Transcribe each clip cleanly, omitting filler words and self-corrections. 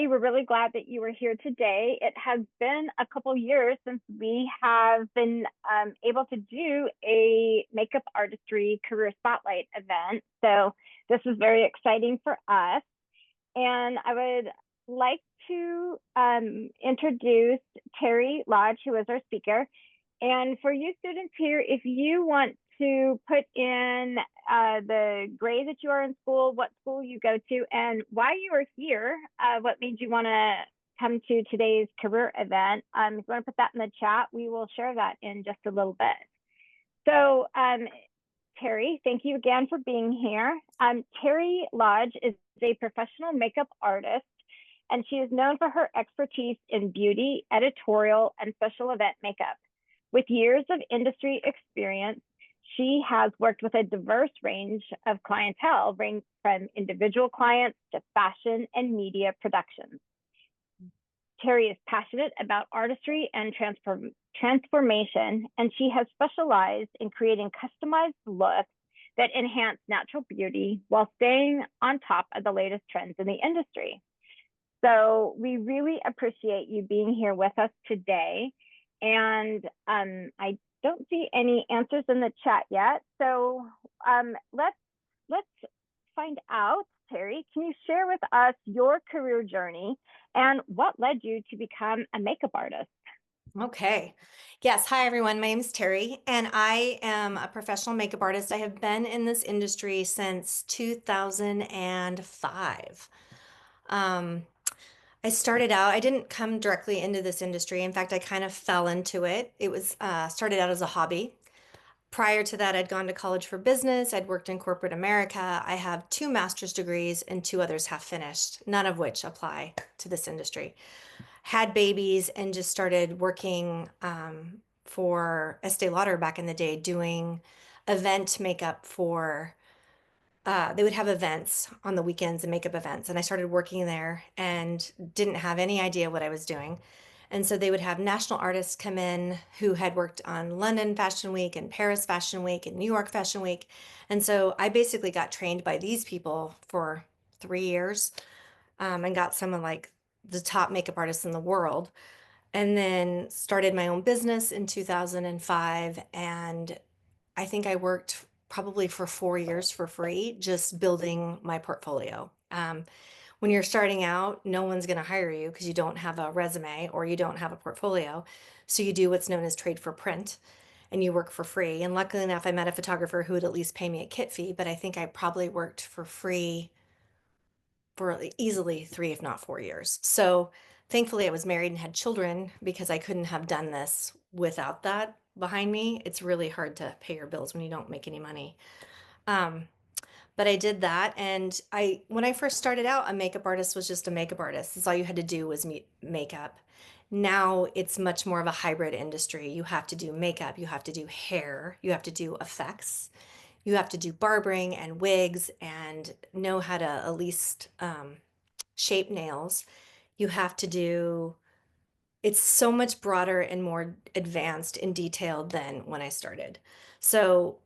we're really glad that you were here today. It has been a couple years since we have been able to do a makeup artistry career spotlight event. So this is very exciting for us. And I would like to introduce Terry Lodge, who is our speaker. And for you students here, if you want to put in the grade that you are in school, what school you go to, and why you are here, what made you want to come to today's career event, if you want to put that in the chat, we will share that in just a little bit. So Terry, thank you again for being here. Terry Lodge is a professional makeup artist, and she is known for her expertise in beauty, editorial, and special event makeup. With years of industry experience, she has worked with a diverse range of clientele, ranging from individual clients to fashion and media productions. Terry is passionate about artistry and transformation, and she has specialized in creating customized looks that enhance natural beauty while staying on top of the latest trends in the industry. So we really appreciate you being here with us today. And I don't see any answers in the chat yet. So let's find out. Terry, can you share with us your career journey and what led you to become a makeup artist? Okay. Yes. Hi, everyone. My name is Terry, and I am a professional makeup artist. I have been in this industry since 2005. Um, I started out, I didn't come directly into this industry. In fact, I kind of fell into it. It was started out as a hobby. Prior to that, I'd gone to college for business. I'd worked in corporate America. I have two master's degrees and two others half finished, none of which apply to this industry. Had babies and just started working for Estee Lauder back in the day, doing event makeup for, they would have events on the weekends and makeup events. And I started working there and didn't have any idea what I was doing. And so they would have national artists come in who had worked on London Fashion Week and Paris Fashion Week and New York Fashion Week. And so I basically got trained by these people for 3 years, and got some of like the top makeup artists in the world. And then started my own business in 2005. And I think I worked probably for 4 years for free, just building my portfolio. When you're starting out, no one's going to hire you because you don't have a resume or you don't have a portfolio. So you do what's known as trade for print and you work for free. And luckily enough, I met a photographer who would at least pay me a kit fee, but I think I probably worked for free for easily 3, if not 4 years. So thankfully, I was married and had children because I couldn't have done this without that behind me. It's really hard to pay your bills when you don't make any money. Um, but I did that, and when I first started out, a makeup artist was just a makeup artist. That's all you had to do was makeup. Now it's much more of a hybrid industry. You have to do makeup, you have to do hair, you have to do effects, you have to do barbering and wigs, and know how to at least shape nails. You have to do, it's so much broader and more advanced and detailed than when I started. So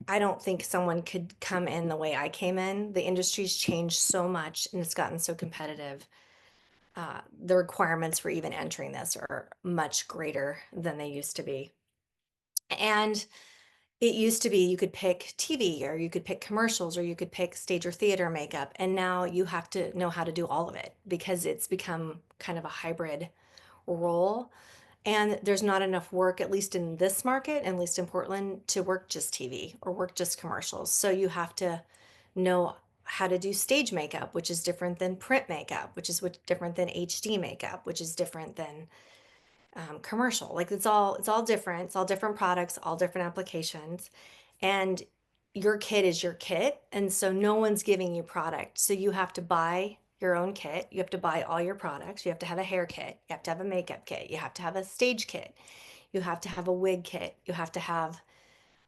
I don't think someone could come in the way I came in. The industry's changed so much and it's gotten so competitive. The requirements for even entering this are much greater than they used to be. And it used to be you could pick TV or you could pick commercials or you could pick stage or theater makeup. And now you have to know how to do all of it because it's become kind of a hybrid role. And there's not enough work, at least in this market, at least in Portland, to work just TV or work just commercials. So you have to know how to do stage makeup, which is different than print makeup, which is different than HD makeup, which is different than commercial. Like it's all different. It's all different products, all different applications. And your kit is your kit. And so no one's giving you product. So you have to buy your own kit. You have to buy all your products. You have to have a hair kit. You have to have a makeup kit. You have to have a stage kit. You have to have a wig kit. You have to have,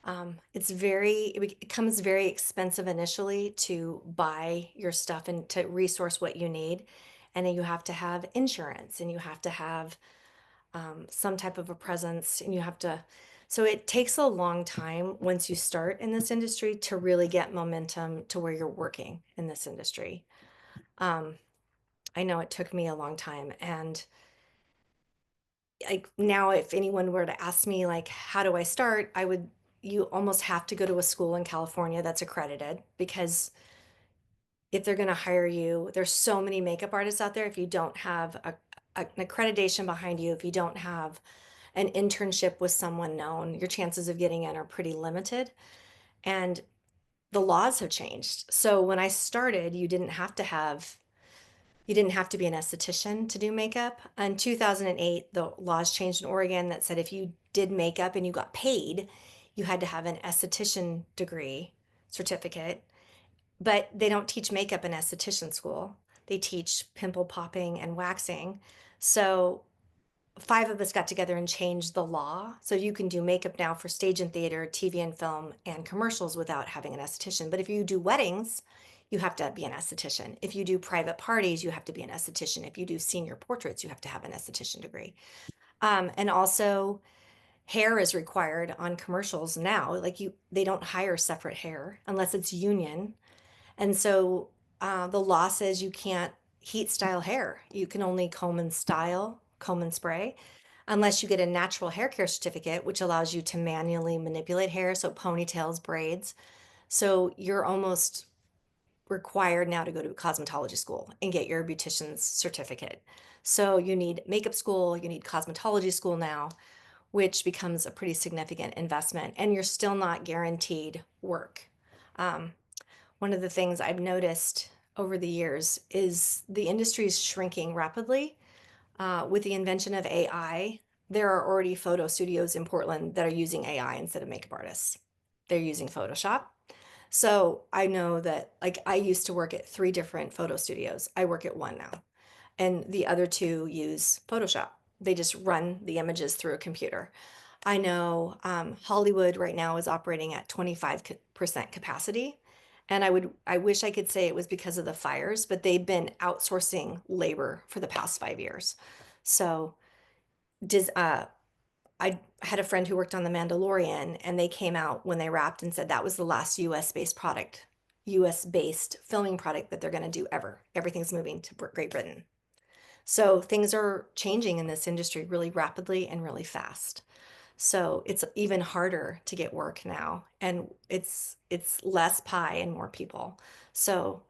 it becomes very expensive initially to buy your stuff and to resource what you need. And then you have to have insurance and you have to have some type of a presence, and you have to, so it takes a long time once you start in this industry to really get momentum to where you're working in this industry. Um, I know it took me a long time. And like now, if anyone were to ask me, like, how do I start? You almost have to go to a school in California that's accredited because if they're going to hire you, there's so many makeup artists out there. If you don't have an accreditation behind you, if you don't have an internship with someone known, your chances of getting in are pretty limited. And the laws have changed. So when I started, you didn't have to be an esthetician to do makeup. In 2008, the laws changed in Oregon that said if you did makeup and you got paid, you had to have an esthetician degree certificate. But they don't teach makeup in esthetician school. They teach pimple popping and waxing. So five of us got together and changed the law. So you can do makeup now for stage and theater, TV and film, and commercials without having an esthetician. But if you do weddings, you have to be an esthetician. If you do private parties, you have to be an esthetician. If you do senior portraits, you have to have an esthetician degree. And also, hair is required on commercials now. They don't hire separate hair unless it's union. And so the law says you can't heat style hair. You can only comb and style, comb and spray, unless you get a natural hair care certificate, which allows you to manually manipulate hair, so ponytails, braids. So you're almost required now to go to a cosmetology school and get your beautician's certificate. So you need makeup school, you need cosmetology school now, which becomes a pretty significant investment, and you're still not guaranteed work. Um, One of the things I've noticed over the years is the industry is shrinking rapidly. With the invention of AI, there are already photo studios in Portland that are using AI instead of makeup artists. They're using Photoshop. So I know that, like, I used to work at three different photo studios. I work at one now, and the other two use Photoshop. They just run the images through a computer. I know Hollywood right now is operating at 25% capacity. And I wish I could say it was because of the fires, but they've been outsourcing labor for the past 5 years. So, does I had a friend who worked on The Mandalorian, and they came out when they wrapped and said that was the last US-based product, US-based filming product that they're going to do ever. Everything's moving to Great Britain. So things are changing in this industry really rapidly and really fast. So it's even harder to get work now, and it's less pie and more people. So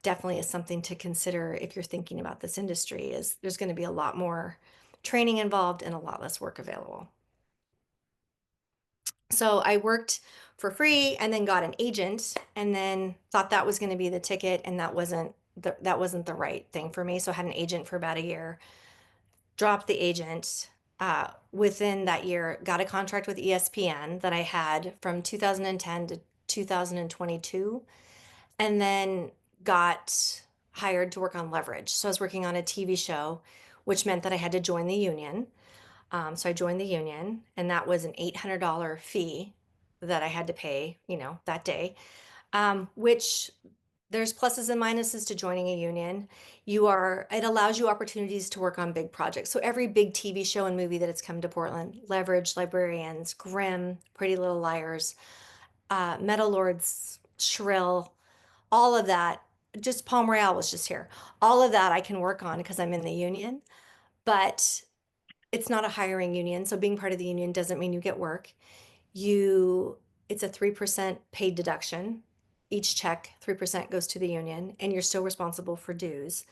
definitely is something to consider if you're thinking about this industry is there's going to be a lot more training involved and a lot less work available. So I worked for free and then got an agent and then thought that was going to be the ticket, and that wasn't the right thing for me. So I had an agent for about a year, dropped the agent. Within that year, got a contract with ESPN that I had from 2010 to 2022, and then got hired to work on Leverage. So I was working on a TV show, which meant that I had to join the union. So I joined the union, and that was an $800 fee that I had to pay, that day, which there's pluses and minuses to joining a union. It allows you opportunities to work on big projects. So every big TV show and movie that has come to Portland, Leverage, Librarians, Grimm, Pretty Little Liars, Metal Lords, Shrill, all of that, just Palm Royale was just here. All of that I can work on because I'm in the union, but it's not a hiring union. So being part of the union doesn't mean you get work. You, it's a 3% paid deduction. Each check, 3% goes to the union, and you're still responsible for dues.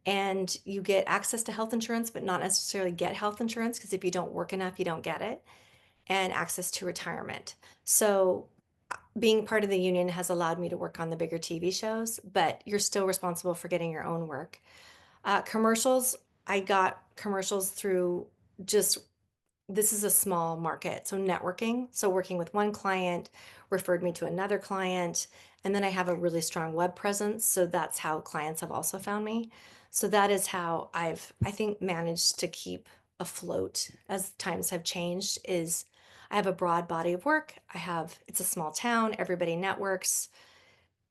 And you get access to health insurance, but not necessarily get health insurance because if you don't work enough, you don't get it, and access to retirement. So being part of the union has allowed me to work on the bigger TV shows, but you're still responsible for getting your own work. Commercials, I got commercials through just this is a small market. So networking, so working with one client referred me to another client. And then I have a really strong web presence. So that's how clients have also found me. So that is how I think, managed to keep afloat as times have changed is I have a broad body of work. It's a small town, everybody networks.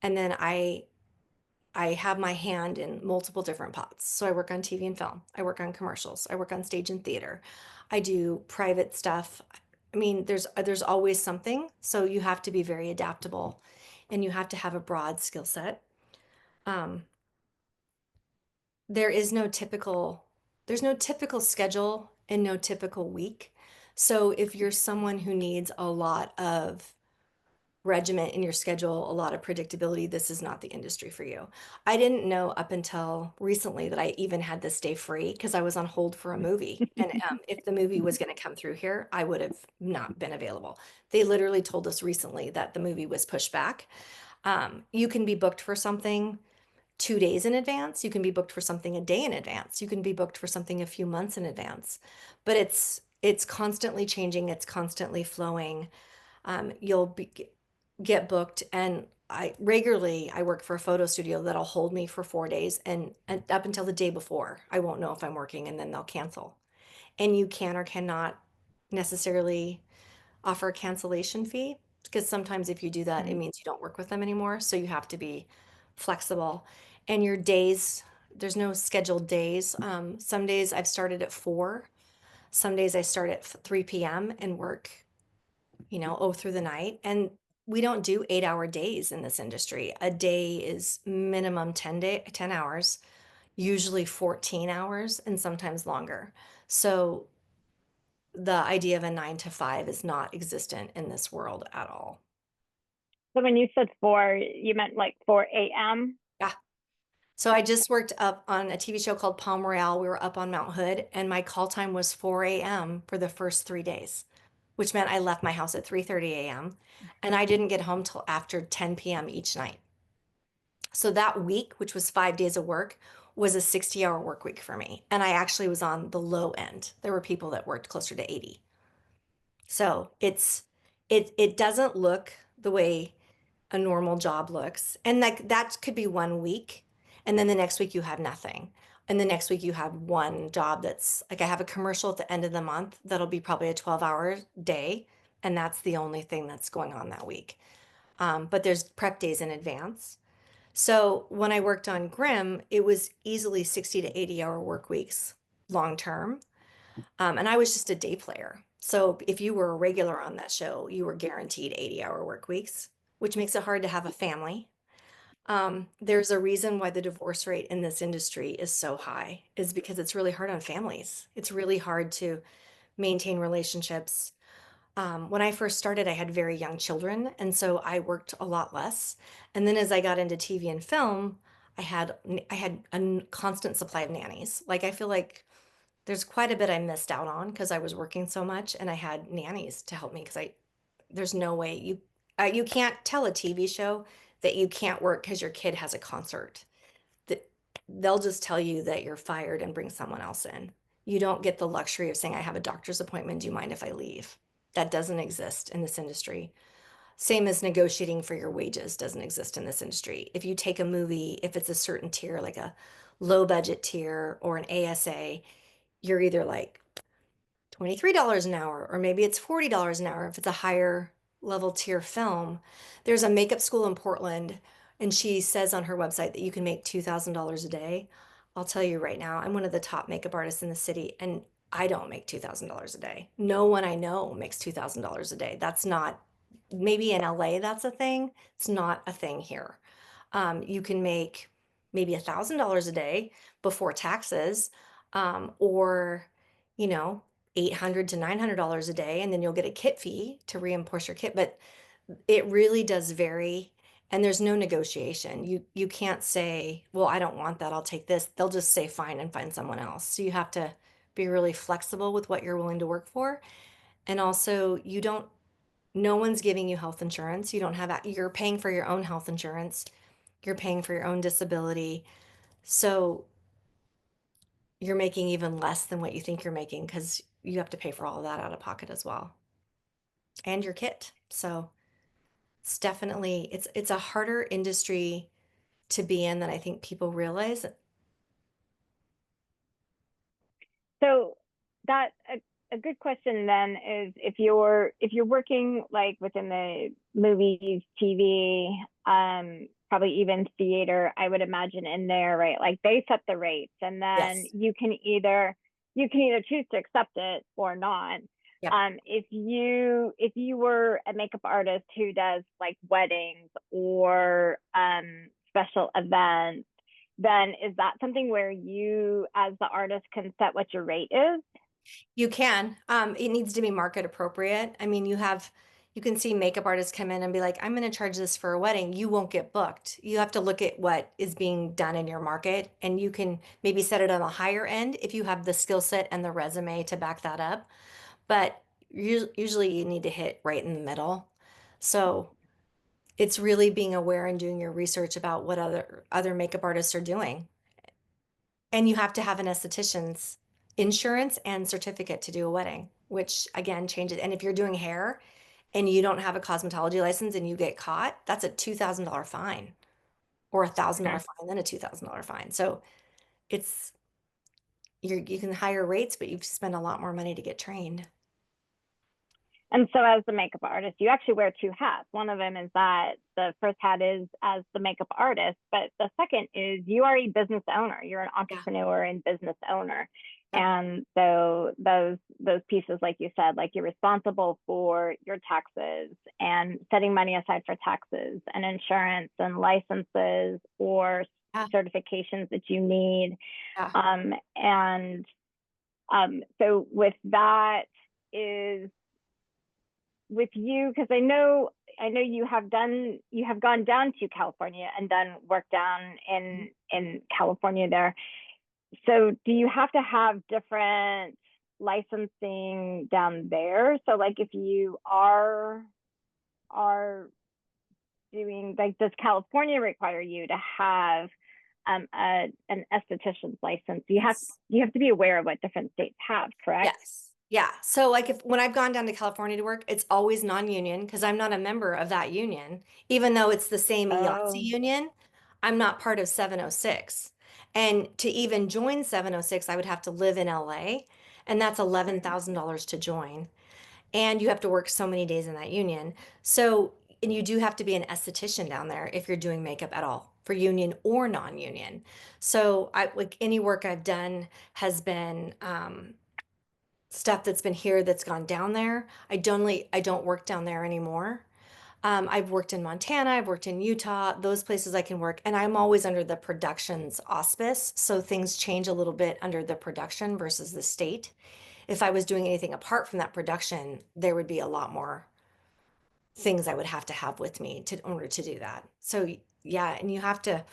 And then I have my hand in multiple different pots. So I work on TV and film. I work on commercials. I work on stage and theater. I do private stuff. I mean, there's always something. So you have to be very adaptable, and you have to have a broad skill set. Um, there is no typical, there's no typical schedule and no typical week. So if you're someone who needs a lot of regiment in your schedule, a lot of predictability, this is not the industry for you. I didn't know up until recently that I even had this day free because I was on hold for a movie. And if the movie was going to come through here, I would have not been available. They literally told us recently that the movie was pushed back. You can be booked for something 2 days in advance. You can be booked for something a day in advance. You can be booked for something a few months in advance. But it's constantly changing. It's constantly flowing. You'll get booked, and I work for a photo studio that'll hold me for 4 days, and up until the day before, I won't know if I'm working, and then they'll cancel. And you can or cannot necessarily offer a cancellation fee because sometimes if you do that, it Mhm. means you don't work with them anymore. So you have to be flexible. And your days, there's no scheduled days. Some days I've started at 4. Some days I start at 3 p.m. and work, through the night. And we don't do 8-hour days in this industry. A day is minimum 10 hours, usually 14 hours, and sometimes longer. So the idea of a 9 to 5 is not existent in this world at all. So when you said 4, you meant like 4 a.m.? Yeah. So I just worked up on a TV show called Palm Royale. We were up on Mount Hood, and my call time was 4 a.m. for the first 3 days, which meant I left my house at 3:30 a.m. and I didn't get home till after 10 p.m. each night. So that week, which was 5 days of work, was a 60-hour work week for me. And I actually was on the low end. There were people that worked closer to 80. So it doesn't look the way a normal job looks. And like that could be one week. And then the next week you have nothing. And the next week you have one job that's like I have a commercial at the end of the month that'll be probably a 12-hour day. And that's the only thing that's going on that week. But there's prep days in advance. So when I worked on Grimm, it was easily 60 to 80-hour work weeks long term. And I was just a day player. So if you were a regular on that show, you were guaranteed 80-hour work weeks, which makes it hard to have a family. There's a reason why the divorce rate in this industry is so high, is because it's really hard on families. It's really hard to maintain relationships. When I first started, I had very young children, and so I worked a lot less. And then as I got into TV and film, I had a constant supply of nannies. Like I feel like there's quite a bit I missed out on because I was working so much, and I had nannies to help me because there's no way you can't tell a TV show that you can't work because your kid has a concert. That they'll just tell you that you're fired and bring someone else in. You don't get the luxury of saying, I have a doctor's appointment. Do you mind if I leave? That doesn't exist in this industry. Same as negotiating for your wages doesn't exist in this industry. If you take a movie, if it's a certain tier, like a low budget tier or an ASA, you're either like $23 an hour, or maybe it's $40 an hour if it's a higher level tier film. There's a makeup school in Portland, and she says on her website that you can make $2,000 a day. I'll tell you right now, I'm one of the top makeup artists in the city, and I don't make $2,000 a day. No one I know makes $2,000 a day. That's not, maybe in LA that's a thing. It's not a thing here. You can make maybe $1,000 a day before taxes, or you know, $800 to $900 a day, and then you'll get a kit fee to reimport your kit. But it really does vary, and there's no negotiation. You can't say, well, I don't want that, I'll take this. They'll just say fine and find someone else. So you have to be really flexible with what you're willing to work for. And also, you don't, no one's giving you health insurance. You don't have, you're paying for your own health insurance. You're paying for your own disability. So you're making even less than what you think you're making because you have to pay for all of that out of pocket as well, and your kit. So it's a harder industry to be in than I think people realize. So that a good question then is if you're working like within the movies, TV, probably even theater, I would imagine in there, right? Like they set the rates, and then Yes. you can either choose to accept it or not. Yep. If you were a makeup artist who does like weddings or special events, then is that something where you, as the artist, can set what your rate is? You can. It needs to be market appropriate. I mean, you can see makeup artists come in and be like, I'm going to charge this for a wedding. You won't get booked. You have to look at what is being done in your market, and you can maybe set it on a higher end if you have the skill set and the resume to back that up. But usually you need to hit right in the middle. So it's really being aware and doing your research about what other makeup artists are doing. And you have to have an esthetician's insurance and certificate to do a wedding, which again changes. And if you're doing hair and you don't have a cosmetology license and you get caught, that's a $2,000 fine or a $1,000 Mm. fine, then a $2,000 fine. So it's you can higher rates, but you spend a lot more money to get trained. And so, as the makeup artist, you actually wear two hats. One of them is that the first hat is as the makeup artist, but the second is you are a business owner. You're an Yeah. entrepreneur and business owner. Yep. And so those pieces, like you said, like you're responsible for your taxes and setting money aside for taxes and insurance and licenses or Yeah. certifications that you need. Yeah. And so with that is with you, because I know you have gone down to California and done work down in California there. So do you have to have different licensing down there? So like if you are doing, like, does California require you to have an esthetician's license? Yes. You have to be aware of what different states have, correct? Yes. Yeah. So like if when I've gone down to California to work, it's always non-union because I'm not a member of that union. Even though it's the same EOTC Oh. union, I'm not part of 706. And to even join 706, I would have to live in LA, and that's Mm. $11,000 to join. And you have to work so many days in that union. So, and you do have to be an esthetician down there if you're doing makeup at all, for union or non-union. So I like any work I've done has been stuff that's been here that's gone down there. I don't work down there anymore. I've worked in Montana, I've worked in Utah, those places I can work, and I'm always under the production's auspice, so things change a little bit under the production versus the state. If I was doing anything apart from that production, there would be a lot more things I would have to have with me to in order to do that. So yeah, and you have to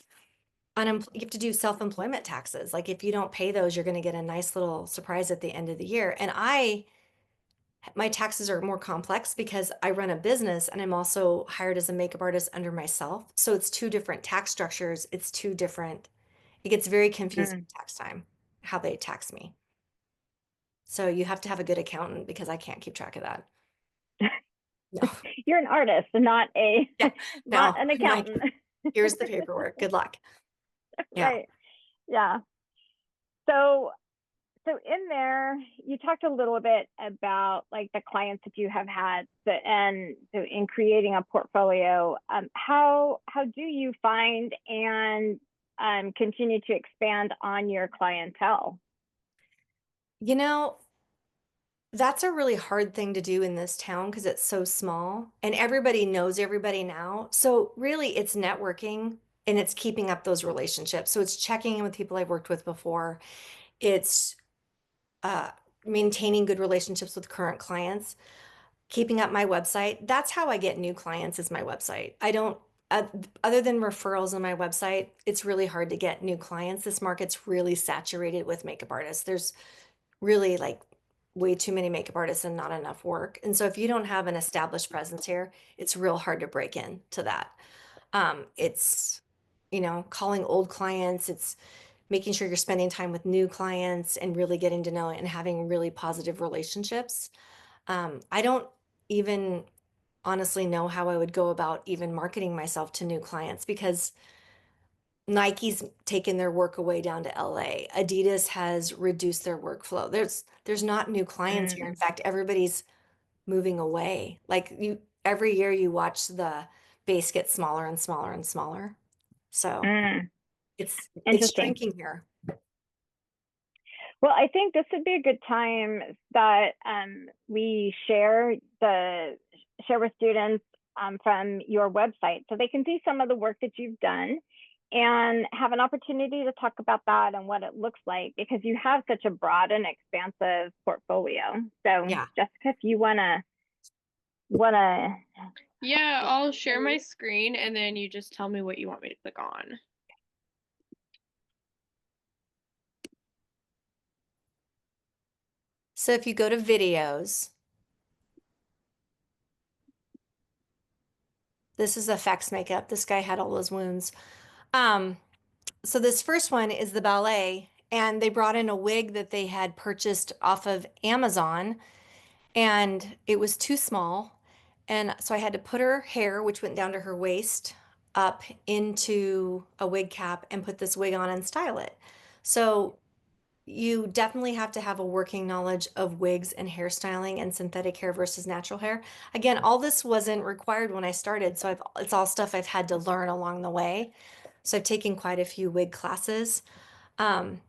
do self-employment taxes. Like if you don't pay those, you're going to get a nice little surprise at the end of the year. And my taxes are more complex because I run a business and I'm also hired as a makeup artist under myself. So it's two different tax structures. It gets very confusing Mm. tax time, how they tax me. So you have to have a good accountant because I can't keep track of that. No. You're an artist, not a Yeah. not No. an I'm like, accountant. here's the paperwork. Good luck. Yeah. Right. Yeah. So in there, you talked a little bit about like the clients that you have had, and so in creating a portfolio, how do you find and continue to expand on your clientele? You know, that's a really hard thing to do in this town because it's so small and everybody knows everybody now. So really it's networking and it's keeping up those relationships. So it's checking in with people I've worked with before. It's uh, maintaining good relationships with current clients, keeping up my website. That's how I get new clients is my website. I don't, uh, other than referrals on my website, it's really hard to get new clients. This market's really saturated with makeup artists. There's really like way too many makeup artists and not enough work. And so if you don't have an established presence here, it's real hard to break into that. It's, calling old clients, it's making sure you're spending time with new clients and really getting to know and having really positive relationships. I don't even honestly know how I would go about even marketing myself to new clients because Nike's taken their work away down to LA. Adidas has reduced their workflow. There's not new clients here. In Mm, fact, everybody's moving away. Like every year you watch the base get smaller and smaller and smaller. So mm, it's interesting. shrinking here. Well, I think this would be a good time that we share with students from your website so they can see some of the work that you've done and have an opportunity to talk about that and what it looks like because you have such a broad and expansive portfolio. So, Yeah. Jessica, if you wanna Yeah, I'll share my screen and then you just tell me what you want me to click on. So if you go to videos, this is effects makeup. This guy had all those wounds. Um, so this first one is the ballet, and they brought in a wig that they had purchased off of Amazon, and it was too small. And so I had to put her hair, which went down to her waist, up into a wig cap and put this wig on and style it. So you definitely have to have a working knowledge of wigs and hairstyling and synthetic hair versus natural hair. Again, all this wasn't required when I started, so it's all stuff I've had to learn along the way. So I've taken quite a few wig classes. Um,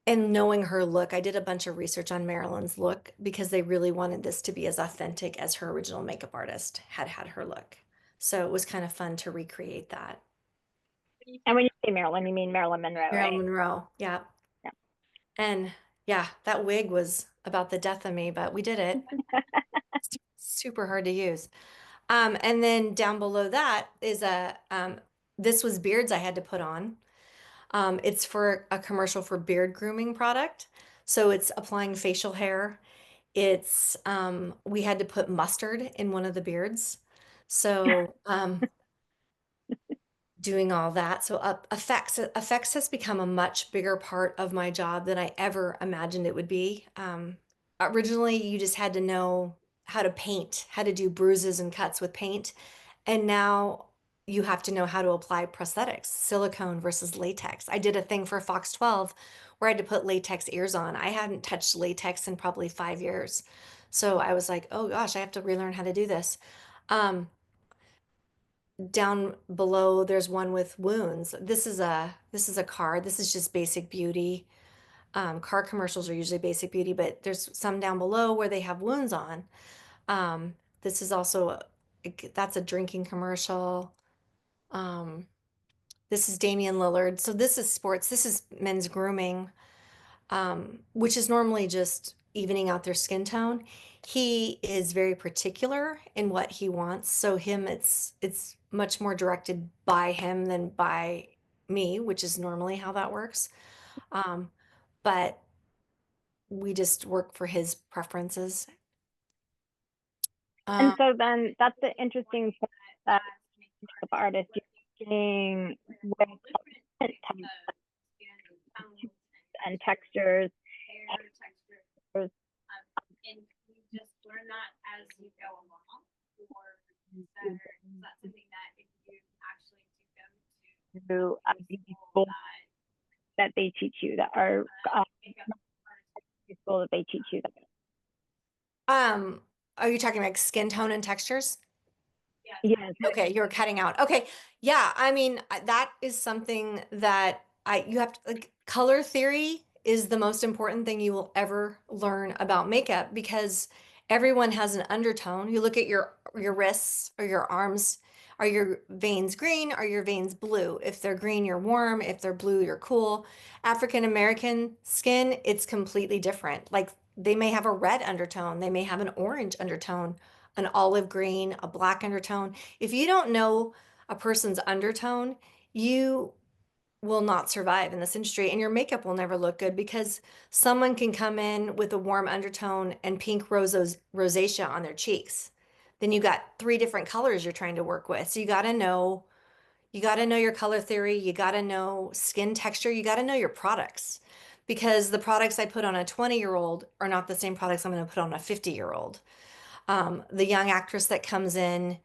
and knowing her look, I did a bunch of research on Marilyn's look because they really wanted this to be as authentic as her original makeup artist had had her look. So it was kind of fun to recreate that. and when you say Marilyn, you mean Marilyn Monroe, Marilyn right? Monroe, yeah. Yeah. And yeah, that wig was about the death of me, but we did it. Super hard to use. And then down below that is this was beards I had to put on. It's for a commercial for beard grooming product. So it's applying facial hair. We had to put mustard in one of the beards. So, doing all that. So effects has become a much bigger part of my job than I ever imagined it would be. Originally, you just had to know how to paint, how to do bruises and cuts with paint, and now you have to know how to apply prosthetics, silicone versus latex. I did a thing for Fox 12 where I had to put latex ears on. I hadn't touched latex in probably 5 years. So I was like, oh gosh, I have to relearn how to do this. Um, Down below there's one with wounds. This is a car. This is just basic beauty. Car commercials are usually basic beauty, but there's some down below where they have wounds on. This is also that's a drinking commercial. Um, this is Damian Lillard. So this is sports. This is men's grooming, which is normally just evening out their skin tone. He is very particular in what he wants. So it's much more directed by him than by me, which is normally how that works. Um, but we just work for his preferences. And Um, so then that's the interesting point that makeup artist you're working with different types and textures. There's through a beauty school that they teach you that are school that they teach you that. um, are you talking like skin tone and textures? Yes. Okay, you're cutting out. Okay. Yeah, I mean, that is something that you have to like color theory is the most important thing you will ever learn about makeup because everyone has an undertone. You look at your wrists or your arms, are your veins green? Are your veins blue? If they're green, you're warm. If they're blue, you're cool. African American skin, it's completely different. Like they may have a red undertone, they may have an orange undertone, an olive green, a black undertone. If you don't know a person's undertone, you will not survive in this industry and your makeup will never look good because someone can come in with a warm undertone and pink rosacea on their cheeks. Then you got three different colors you're trying to work with. So you got to know your color theory, you got to know skin texture, you got to know your products. Because the products I put on a 20-year-old are not the same products I'm going to put on a 50-year-old. The young actress that comes in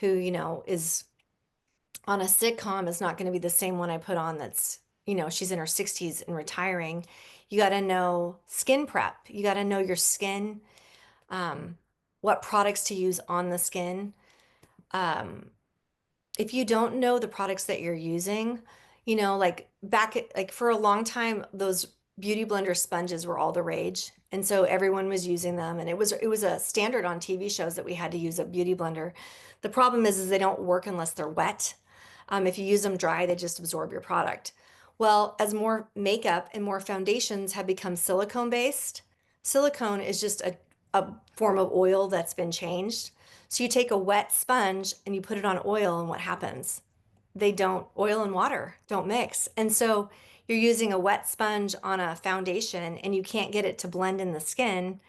who, is on a sitcom is not going to be the same one I put on she's in her 60s and retiring. You got to know skin prep. You got to know your skin, what products to use on the skin. Um, if you don't know the products that you're using, like for a long time, those beauty blender sponges were all the rage. And so everyone was using them and it was a standard on TV shows that we had to use a beauty blender. The problem is they don't work unless they're wet. If you use them dry, they just absorb your product. Well, as more makeup and more foundations have become silicone based, silicone is just a form of oil that's been changed. So you take a wet sponge and you put it on oil, and what happens? They don't, oil and water don't mix. And so you're using a wet sponge on a foundation and you can't get it to blend in the skin.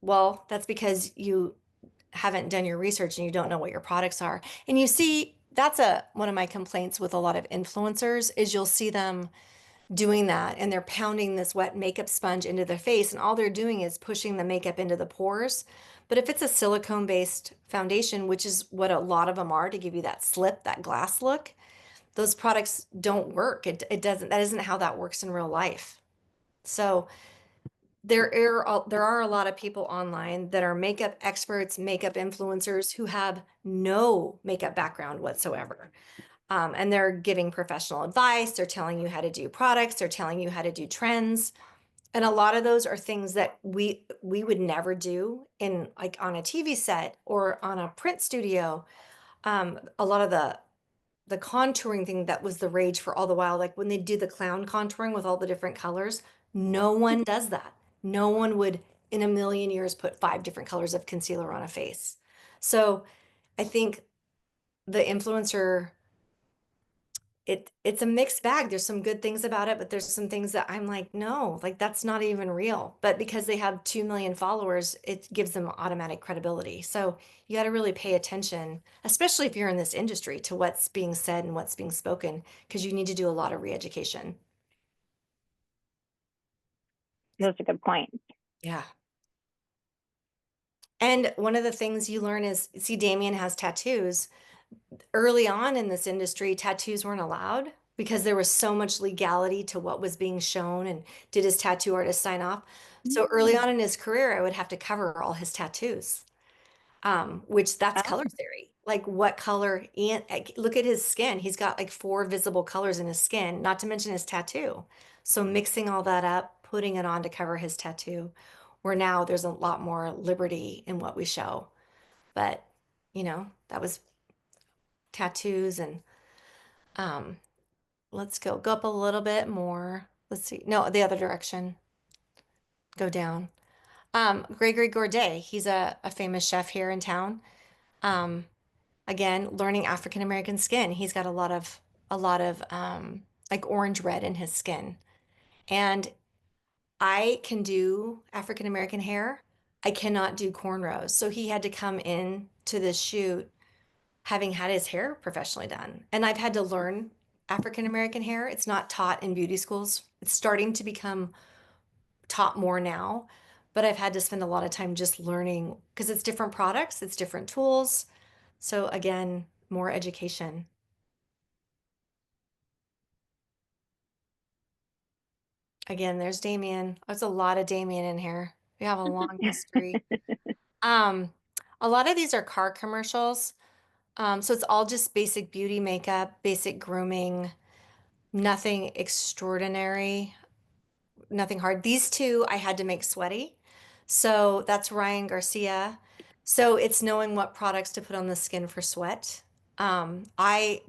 Well, that's because you haven't done your research and you don't know what your products are. And you see, that's one of my complaints with a lot of influencers is you'll see them doing that and they're pounding this wet makeup sponge into their face and all they're doing is pushing the makeup into the pores. But if it's a silicone based foundation, which is what a lot of them are to give you that slip, that glass look, those products don't work. It doesn't, that isn't how that works in real life. So there are a lot of people online that are makeup experts, makeup influencers who have no makeup background whatsoever. And they're giving professional advice. They're telling you how to do products. They're telling you how to do trends. And a lot of those are things that we would never do in like on a TV set or on a print studio. A lot of the contouring thing that was the rage for all the while, like when they do the clown contouring with all the different colors, no one does that. No one would in a million years put 5 different colors of concealer on a face. So I think the influencer, it's a mixed bag. There's some good things about it, but there's some things that I'm like, no, like that's not even real. But because they have 2 million followers, it gives them automatic credibility. So you got to really pay attention, especially if you're in this industry, to what's being said and what's being spoken, because you need to do a lot of re-education. That's a good point. Yeah. And one of the things you learn is, see, Damien has tattoos. Early on in this industry, tattoos weren't allowed because there was so much legality to what was being shown and did his tattoo artist sign off. So early on in his career, I would have to cover all his tattoos, which that's color Oh, theory. Like what color, and look at his skin. He's got like 4 visible colors in his skin, not to mention his tattoo. So mixing all that up, putting it on to cover his tattoo, where now there's a lot more liberty in what we show. But, that was tattoos and um, let's go up a little bit more. Let's see. No, the other direction. Go down. Gregory Gourdet, he's a famous chef here in town. Um, Again, learning African American skin. He's got a lot of like orange red in his skin. And I can do African American hair. I cannot do cornrows. So he had to come in to this shoot having had his hair professionally done. And I've had to learn African American hair. It's not taught in beauty schools. It's starting to become taught more now, but I've had to spend a lot of time just learning because it's different products, it's different tools. So again, more education. Again, there's Damien. There's a lot of Damien in here. We have a long history. Um, a lot of these are car commercials. So it's all just basic beauty makeup, basic grooming, nothing extraordinary, nothing hard. These two I had to make sweaty. So that's Ryan Garcia. So it's knowing what products to put on the skin for sweat. I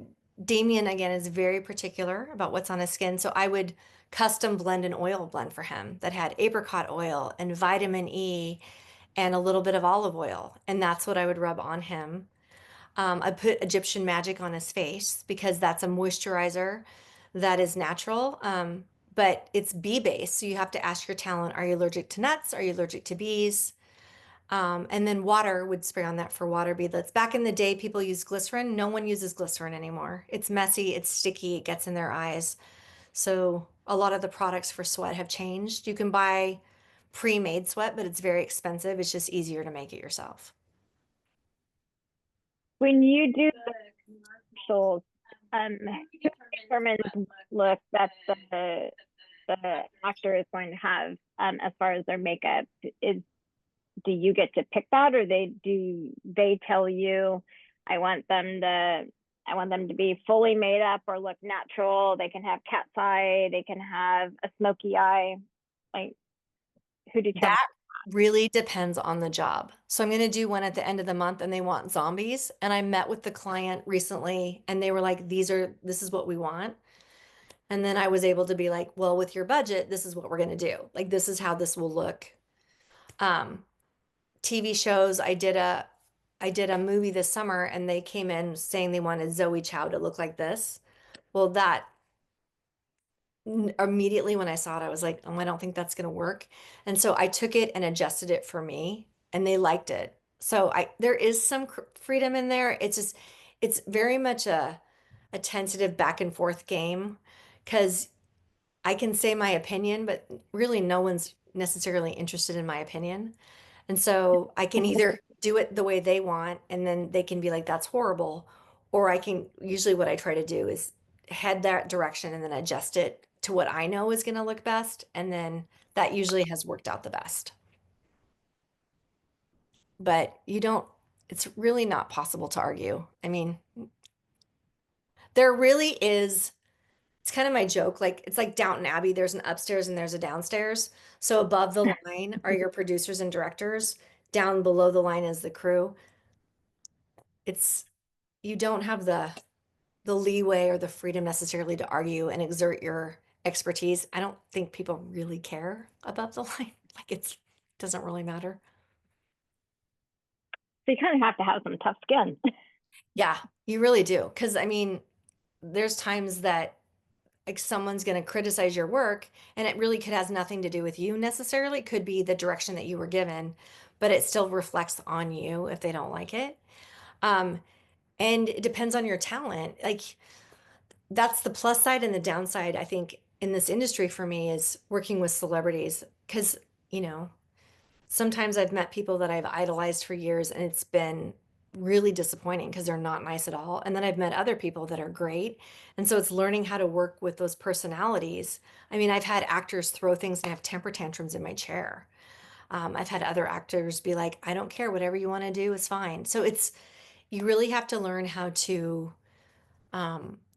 Damien again is very particular about what's on his skin. So I would custom blend an oil blend for him that had apricot oil and vitamin E and a little bit of olive oil. And that's what I would rub on him. I put Egyptian magic on his face because that's a moisturizer that is natural, but it's bee based. So you have to ask your talent, are you allergic to nuts? Are you allergic to bees? And then water would spray on that for water beadlets. Back in the day, people used glycerin. No one uses glycerin anymore. It's messy, it's sticky, it gets in their eyes. So a lot of the products for sweat have changed. You can buy pre-made sweat, but it's very expensive. It's just easier to make it yourself. when you do commercials, who determines look that the actor is going to have as far as their makeup? Is Do you get to pick that, or they tell you, I want them to be fully made up or look natural. They can have cat's eye, they can have a smoky eye. Like, who determines That really depends on the job. So I'm going to do one at the end of the month and they want zombies. And I met with the client recently and they were like, this is what we want. And then I was able to be like, well, with your budget, this is what we're going to do. Like, this is how this will look. Um, TV shows, I did a movie this summer and they came in saying they wanted Zoe Chow to look like this. Well, that immediately when I saw it, I was like, oh, I don't think that's going to work. And so I took it and adjusted it for me, and they liked it. So there is some freedom in there. It's just, it's very much a tentative back and forth game because I can say my opinion, but really no one's necessarily interested in my opinion. And so I can either do it the way they want, and then they can be like, that's horrible. Or I can, usually what I try to do is head that direction and then adjust it to what I know is going to look best. And then that usually has worked out the best. But it's really not possible to argue. I mean, there really is, it's kind of my joke. Like, it's like Downton Abbey, there's an upstairs and there's a downstairs. So above the line are your producers and directors, down below the line is the crew. It's you don't have the leeway or the freedom necessarily to argue and exert your expertise. I don't think people really care above the line. Like, it doesn't really matter. So you kind of have to have some tough skin. Yeah, you really do. Because I mean, there's times that like someone's going to criticize your work and it really could has nothing to do with you necessarily. It could be the direction that you were given, but it still reflects on you if they don't like it. Um, and it depends on your talent. Like, that's the plus side and the downside, I think, in this industry for me is working with celebrities. Because, you know, sometimes I've met people that I've idolized for years and it's been really disappointing because they're not nice at all. And then I've met other people that are great. And so it's learning how to work with those personalities. I mean, I've had actors throw things and have temper tantrums in my chair. I've had other actors be like, I don't care, whatever you want to do is fine. So you really have to learn how to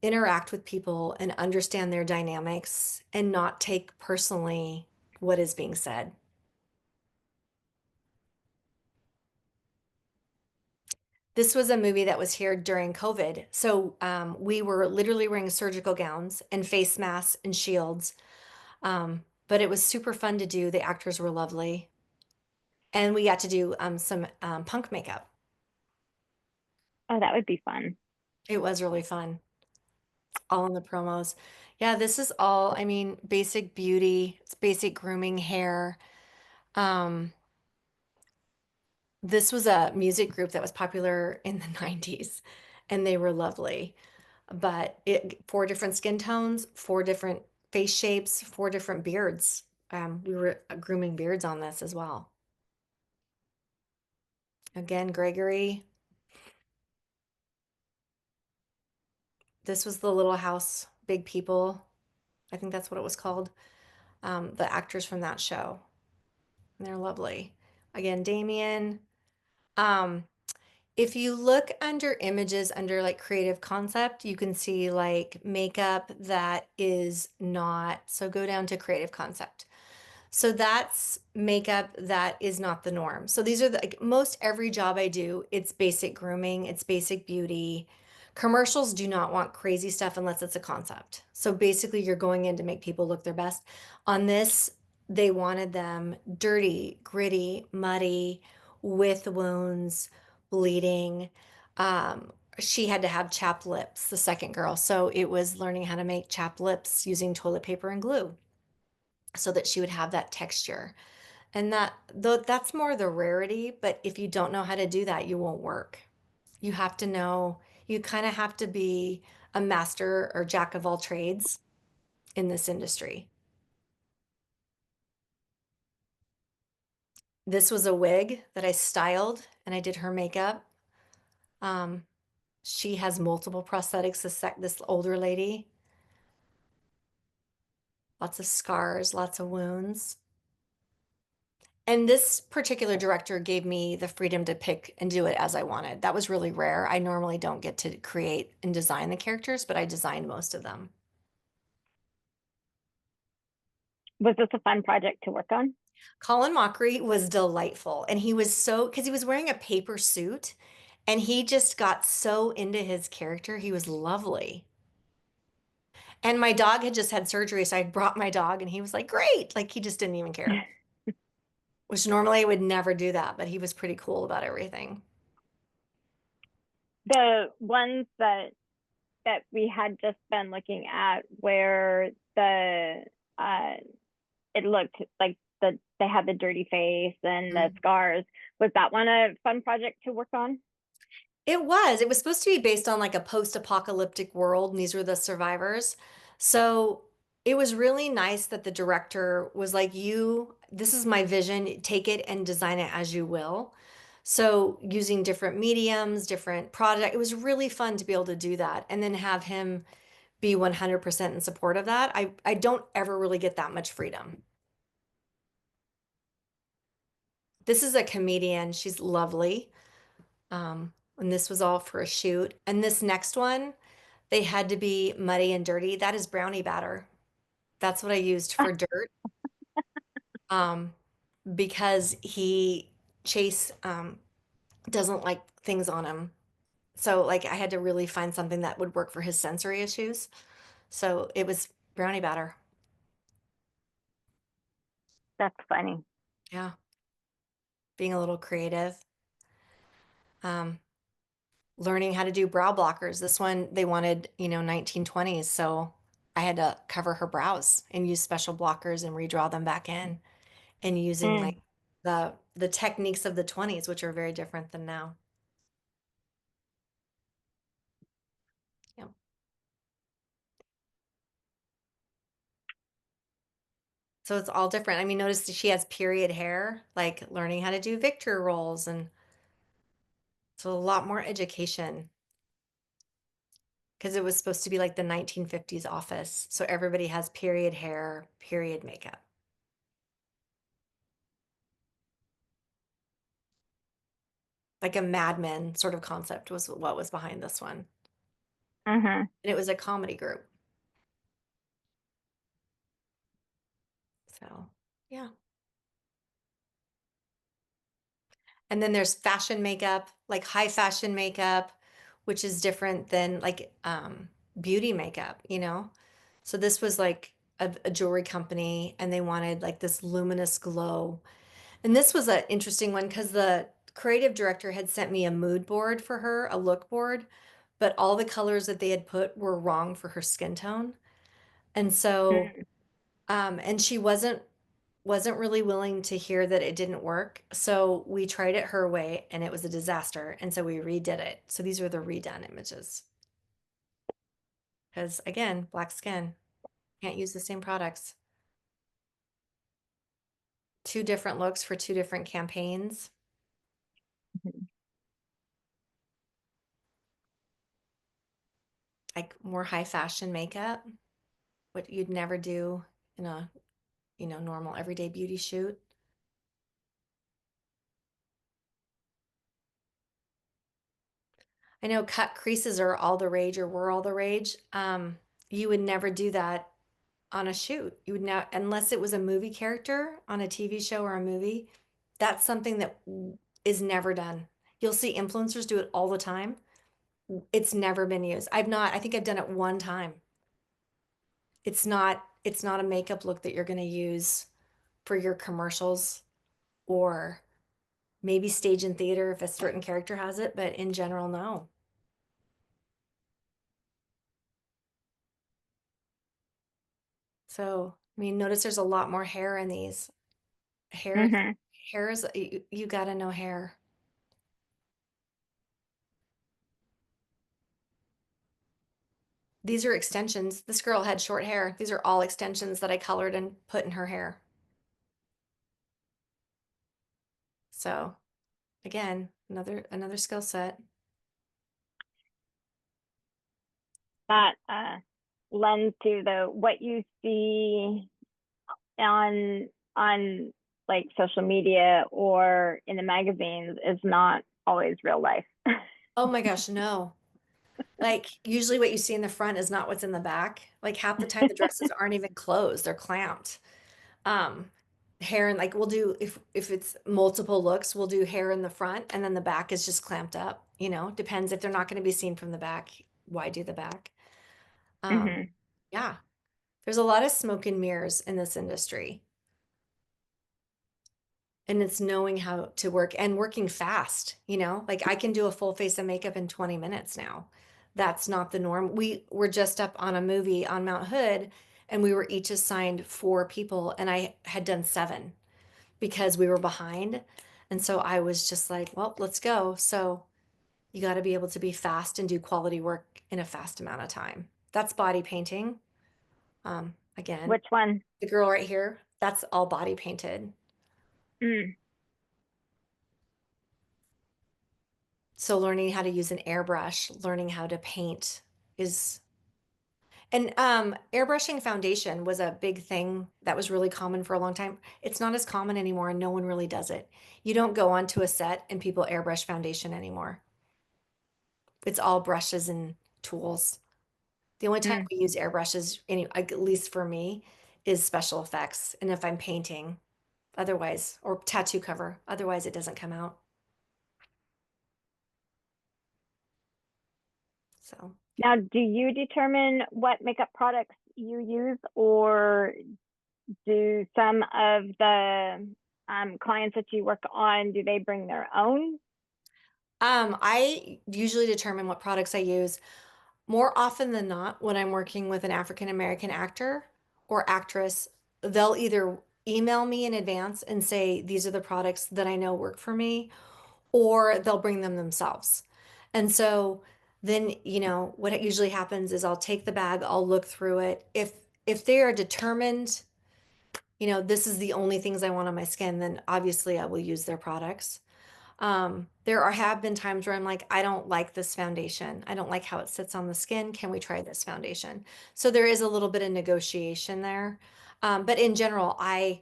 interact with people and understand their dynamics and not take personally what is being said. This was a movie that was here during COVID. So we were literally wearing surgical gowns and face masks and shields. But it was super fun to do. The actors were lovely. And we got to do some punk makeup. Oh, that would be fun. It was really fun. All in the promos. Yeah, this is all, I mean, basic beauty, it's basic grooming hair. Um, This was a music group that was popular in the 90s, and they were lovely. But four different skin tones, four different face shapes, four different beards. We were grooming beards on this as well. Again, Gregory. This was the Little House, Big People. I think that's what it was called. The actors from that show. And they're lovely. Again, Damien. Um, If you look under images under like creative concept, you can see like makeup that is not, so go down to creative concept. So that's makeup that is not the norm. So these are like most every job I do, it's basic grooming, it's basic beauty. Commercials do not want crazy stuff unless it's a concept. So basically, you're going in to make people look their best. On this, they wanted them dirty, gritty, muddy, with wounds, bleeding. She had to have chapped lips, the second girl. So it was learning how to make chapped lips using toilet paper and glue so that she would have that texture. And that's more the rarity, but if you don't know how to do that, you won't work. You have to know, you kind of have to be a master or jack of all trades in this industry. This was a wig that I styled and I did her makeup. Um, she has multiple prosthetics, this older lady, lots of scars, lots of wounds. And this particular director gave me the freedom to pick and do it as I wanted. That was really rare. I normally don't get to create and design the characters, but I designed most of them. Was this a fun project to work on? Colin Mockery was delightful. And he was so, because he was wearing a paper suit and he just got so into his character. He was lovely. And my dog had just had surgery. So I brought my dog and he was like, great. Like he just didn't even care, which normally I would never do that, but he was pretty cool about everything. The ones that we had just been looking at where uh it looked like they had the dirty face and the Mm. scars. Was that one a fun project to work on? It was. It was supposed to be based on like a post-apocalyptic world, and these were the survivors. So it was really nice that the director was like, you, this is my vision, take it and design it as you will. So using different mediums, different project, it was really fun to be able to do that and then have him be 100% in support of that. I don't ever really get that much freedom. This is a comedian. She's lovely. And this was all for a shoot. And this next one, they had to be muddy and dirty. That is brownie batter. That's what I used for dirt. Um, because Chase, doesn't like things on him. So like I had to really find something that would work for his sensory issues. So it was brownie batter. That's funny. Yeah, being a little creative. Um, Learning how to do brow blockers. This one they wanted, 1920s, so I had to cover her brows and use special blockers and redraw them back in and using like Mm. the techniques of the 20s, which are very different than now. Yeah. So it's all different. I mean, notice that she has period hair, like learning how to do Victor rolls, and so a lot more education because it was supposed to be like the 1950s office. So everybody has period hair, period makeup. Like a Mad Men sort of concept was what was behind this one. Mm-hmm. And it was a comedy group. So, yeah. And then there's fashion makeup, like high fashion makeup, which is different than like beauty makeup. So this was like a jewelry company and they wanted like this luminous glow. And this was an interesting one because the creative director had sent me a mood board for her, a look board, but all the colors that they had put were wrong for her skin tone. And so Mm. and she wasn't really willing to hear that it didn't work. So we tried it her way and it was a disaster. And so we redid it. So these are the redone images. Because again, black skin, can't use the same products. Two different looks for two different campaigns. Like more high fashion makeup, what you'd never do in a, normal everyday beauty shoot. I know cut creases are all the rage or were all the rage. You would never do that on a shoot. You would now, unless it was a movie character on a TV show or a movie, that's something that is never done. You'll see influencers do it all the time. It's never been used. I think I've done it one time. It's not a makeup look that you're going to use for your commercials or maybe stage and theater if a certain character has it, but in general, no. So, I mean, notice there's a lot more hair in these. Hair, Mm-hmm. hair is, you gotta know hair. These are extensions. This girl had short hair. These are all extensions that I colored and put in her hair. So again, another skill set. That lends to the what you see on on like social media or in the magazines is not always real life. Oh my gosh, no. Like usually what you see in the front is not what's in the back. Like half the time the dresses aren't even closed, they're clamped. Um, hair and like we'll do if it's multiple looks, we'll do hair in the front and then the back is just clamped up, you know, depends if they're not going to be seen from the back, why do the back? Um, Hmm. yeah, there's a lot of smoke and mirrors in this industry. And it's knowing how to work and working fast, you know, like I can do a full face of makeup in 20 minutes now. That's not the norm. We were just up on a movie on Mount Hood and we were each assigned 4 people and I had done 7 because we were behind. And so I was just like, well, let's go. So you got to be able to be fast and do quality work in a fast amount of time. That's body painting. Again, Which one? the girl right here, that's all body painted. Mm. So learning how to use an airbrush, learning how to paint is and airbrushing foundation was a big thing that was really common for a long time. It's not as common anymore and no one really does it. You don't go onto a set and people airbrush foundation anymore. It's all brushes and tools. The only time Mm. we use airbrushes, at least for me, is special effects and if I'm painting. Otherwise, or tattoo cover. Otherwise, it doesn't come out. So. Now, do you determine what makeup products you use, or do some of the clients that you work on, do they bring their own? I usually determine what products I use more often than not when I'm working with an African American actor or actress. They'll either email me in advance and say, these are the products that I know work for me, or they'll bring them themselves. And so then, you know, what usually happens is I'll take the bag, I'll look through it. If they are determined, you know, this is the only things I want on my skin, then obviously I will use their products. Have been times where I'm like, I don't like this foundation. I don't like how it sits on the skin. Can we try this foundation? So there is a little bit of negotiation there. But in general, I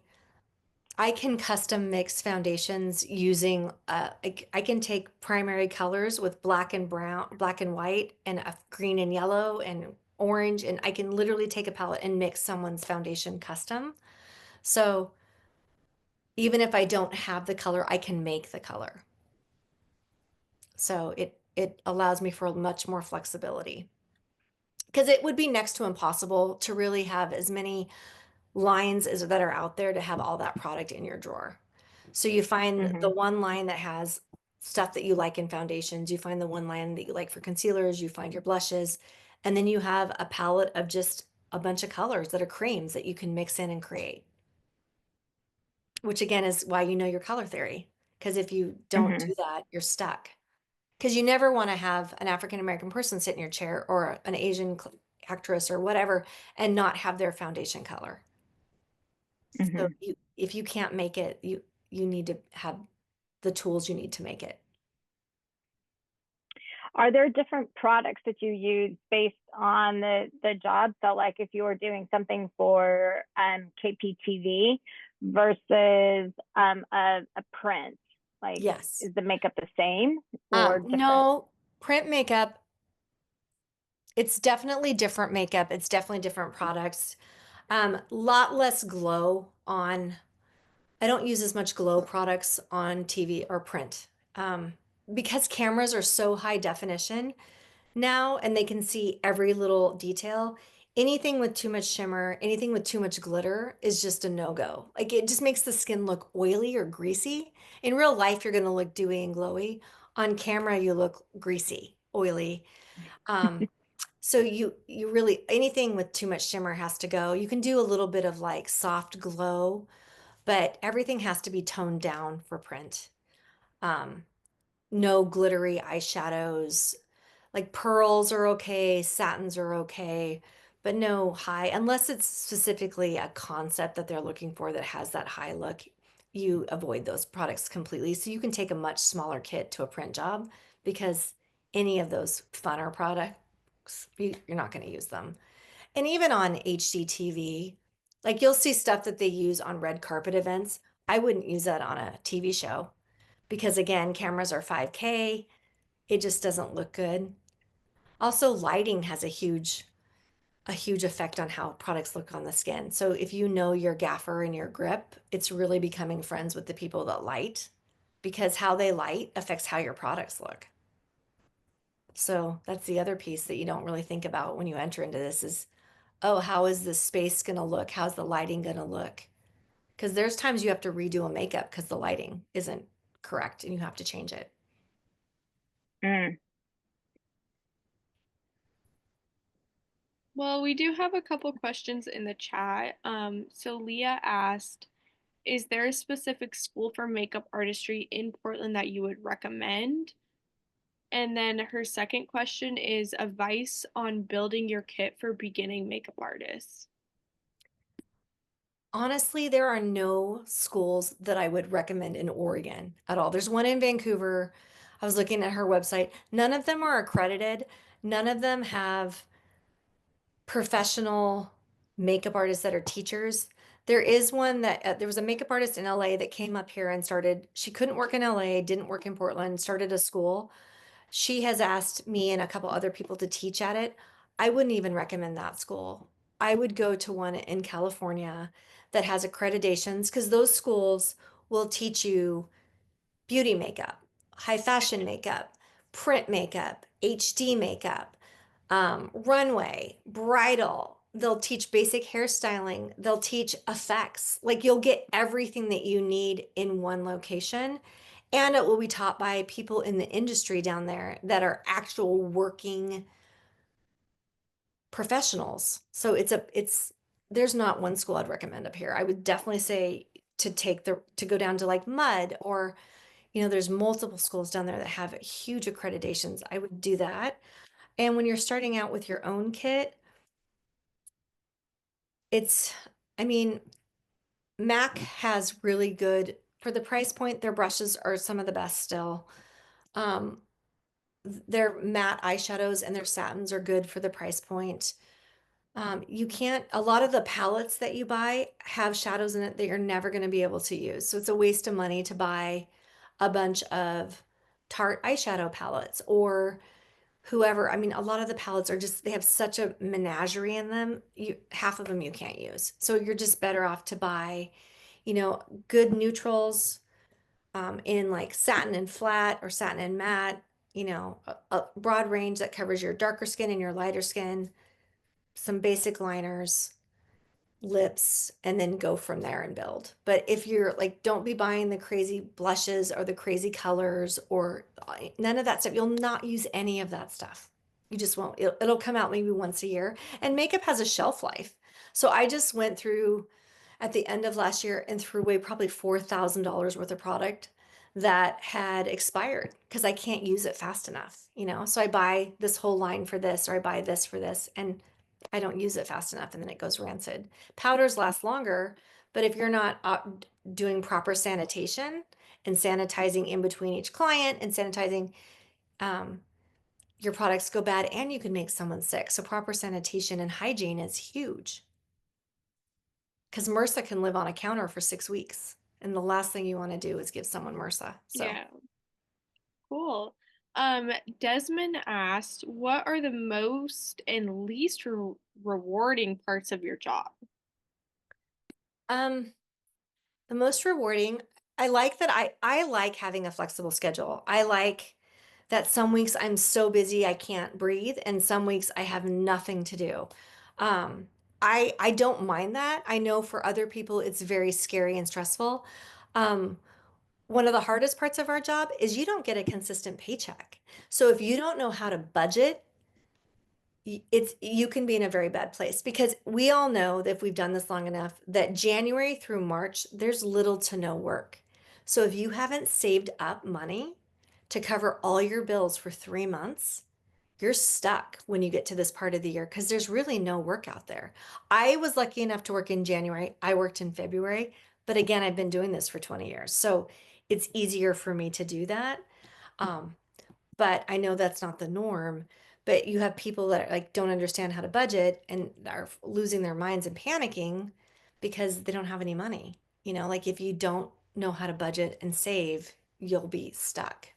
can custom mix foundations using I can take primary colors with black and brown, black and white, and a green and yellow and orange, and I can literally take a palette and mix someone's foundation custom. So even if I don't have the color, I can make the color. So it allows me for much more flexibility because it would be next to impossible to really have as many lines as that are out there to have all that product in your drawer. So you find the Hmm. one line that has stuff that you like in foundations, you find the one line that you like for concealers, you find your blushes, and then you have a palette of just a bunch of colors that are creams that you can mix in and create, which again is why you know your color theory. Because if you don't Hmm. do that, you're stuck. Because you never want to have an African American person sit in your chair or an Asian actress or whatever and not have their foundation color. So Hmm. if you can't make it, you need to have the tools you need to make it. Are there different products that you use based on the job? So, like if you were doing something for KPTV versus a print, like Yes. is the makeup the same or different? No, print makeup, it's definitely different makeup. It's definitely different products. Lot less glow on, I don't use as much glow products on TV or print. Because cameras are so high definition, now and they can see every little detail. Anything with too much shimmer, anything with too much glitter is just a no-go. Like it just makes the skin look oily or greasy. In real life, you're going to look dewy and glowy. On camera, you look greasy, oily. Um, so you really anything with too much shimmer has to go. You can do a little bit of like soft glow, but everything has to be toned down for print. Um, no glittery eyeshadows, like pearls are okay, satins are okay, but no high, unless it's specifically a concept that they're looking for that has that high look, you avoid those products completely. So you can take a much smaller kit to a print job because any of those funner products, you're not going to use them. And even on HGTV, like you'll see stuff that they use on red carpet events. I wouldn't use that on a TV show because again, cameras are 5K. It just doesn't look good. Also, lighting has a huge a huge effect on how products look on the skin. So if you know your gaffer and your grip, it's really becoming friends with the people that light because how they light affects how your products look. So that's the other piece that you don't really think about when you enter into this is, oh, how is this space going to look? How's the lighting going to look? Because there's times you have to redo a makeup because the lighting isn't correct and you have to change it. Mm. Well, we do have a couple questions in the chat. So Leah asked, is there a specific school for makeup artistry in Portland that you would recommend? And then her second question is advice on building your kit for beginning makeup artists. Honestly, there are no schools that I would recommend in Oregon at all. There's one in Vancouver. I was looking at her website. None of them are accredited. None of them have professional makeup artists that are teachers. There is one that there was a makeup artist in LA that came up here and started. She couldn't work in LA, didn't work in Portland, started a school. She has asked me and a couple other people to teach at it. I wouldn't even recommend that school. I would go to one in California that has accreditations because those schools will teach you beauty makeup, high fashion makeup, print makeup, HD makeup, runway, bridal. They'll teach basic hairstyling. They'll teach effects. Like you'll get everything that you need in one location. And it will be taught by people in the industry down there that are actual working professionals. So there's not one school I'd recommend up here. I would definitely say to go down to like Mud or, there's multiple schools down there that have huge accreditations. I would do that. And when you're starting out with your own kit, it's, I mean, MAC has really good, for the price point, their brushes are some of the best still. Um, their matte eyeshadows and their satins are good for the price point. You can't, a lot of the palettes that you buy have shadows in it that you're never going to be able to use. So it's a waste of money to buy a bunch of Tarte eyeshadow palettes or whoever. I mean, a lot of the palettes are just, they have such a menagerie in them. Half of them you can't use. So you're just better off to buy, good neutrals, in like satin and flat or satin and matte, a broad range that covers your darker skin and your lighter skin, some basic liners, lips, and then go from there and build. But if you're like, don't be buying the crazy blushes or the crazy colors or none of that stuff. You'll not use any of that stuff. You just won't. It'll come out maybe once a year. And makeup has a shelf life. So I just went through at the end of last year and threw away probably $4,000 worth of product that had expired because I can't use it fast enough. So I buy this whole line for this or I buy this for this and I don't use it fast enough and then it goes rancid. Powders last longer, but if you're not doing proper sanitation and sanitizing in between each client and sanitizing, um, your products go bad and you can make someone sick. So proper sanitation and hygiene is huge because MRSA can live on a counter for 6 weeks. And the last thing you want to do is give someone MRSA. So Yeah, cool. Desmond asked, what are the most and least rewarding parts of your job? um, the most rewarding, I like that I like having a flexible schedule. I like that some weeks I'm so busy I can't breathe, and some weeks I have nothing to do. Um, I don't mind that. I know for other people it's very scary and stressful. Um, one of the hardest parts of our job is you don't get a consistent paycheck. So if you don't know how to budget, you can be in a very bad place because we all know that if we've done this long enough that January through March there's little to no work. So if you haven't saved up money to cover all your bills for 3 months, you're stuck when you get to this part of the year because there's really no work out there. I was lucky enough to work in January. I worked in February, but again, I've been doing this for 20 years. So it's easier for me to do that. Um, but I know that's not the norm. But you have people that are, like don't understand how to budget and are losing their minds and panicking because they don't have any money. Like if you don't know how to budget and save, you'll be stuck.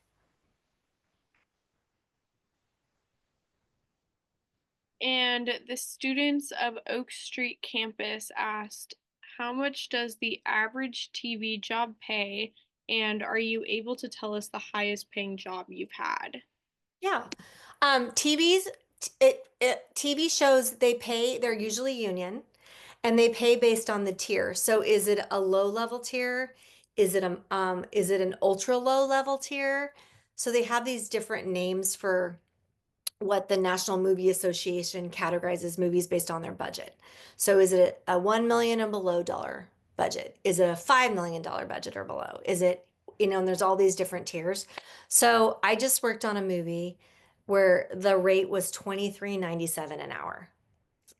And the students of Oak Street campus asked, how much does the average TV job pay? And are you able to tell us the highest paying job you've had? Yeah. TV's TV shows they pay, they're usually union and they pay based on the tier. So is it a low level tier? Is it an ultra low level tier? So they have these different names for what the National Movie Association categorizes movies based on their budget. So is it a 1 million and below dollar budget? Is it a $5 million budget or below? Is it, and there's all these different tiers. So I just worked on a movie where the rate was 23.97 an hour.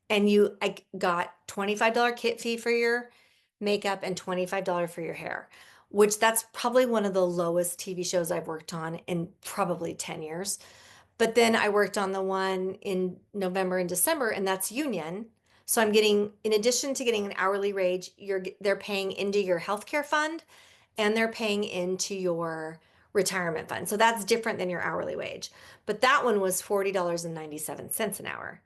And I got $25 kit fee for your makeup and $25 for your hair, which that's probably one of the lowest TV shows I've worked on in probably 10 years. But then I worked on the one in November and December, and that's union. So I'm getting, in addition to getting an hourly wage, they're paying into your healthcare fund and they're paying into your retirement fund. So that's different than your hourly wage. But that one was $40.97 an hour.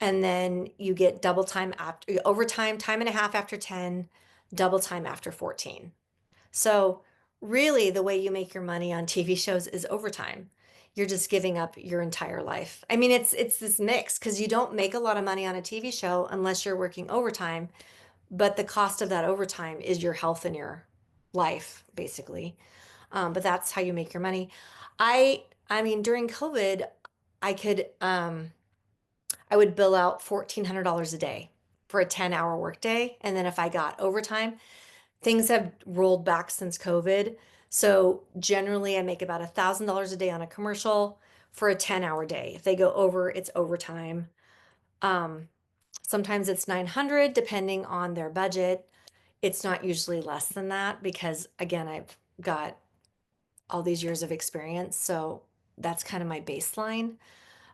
And then you get double time after overtime, time and a half after 10, double time after 14. So really the way you make your money on TV shows is overtime. You're just giving up your entire life. I mean, it's this mix because you don't make a lot of money on a TV show unless you're working overtime, but the cost of that overtime is your health and your life, basically. But that's how you make your money. I mean, during COVID, I could I would bill out $1,400 a day for a 10-hour workday. And then if I got overtime, things have rolled back since COVID. So generally, I make about $1,000 a day on a commercial for a 10-hour day. If they go over, it's overtime. Um, Sometimes it's 900 depending on their budget. It's not usually less than that because again, I've got all these years of experience. So that's kind of my baseline.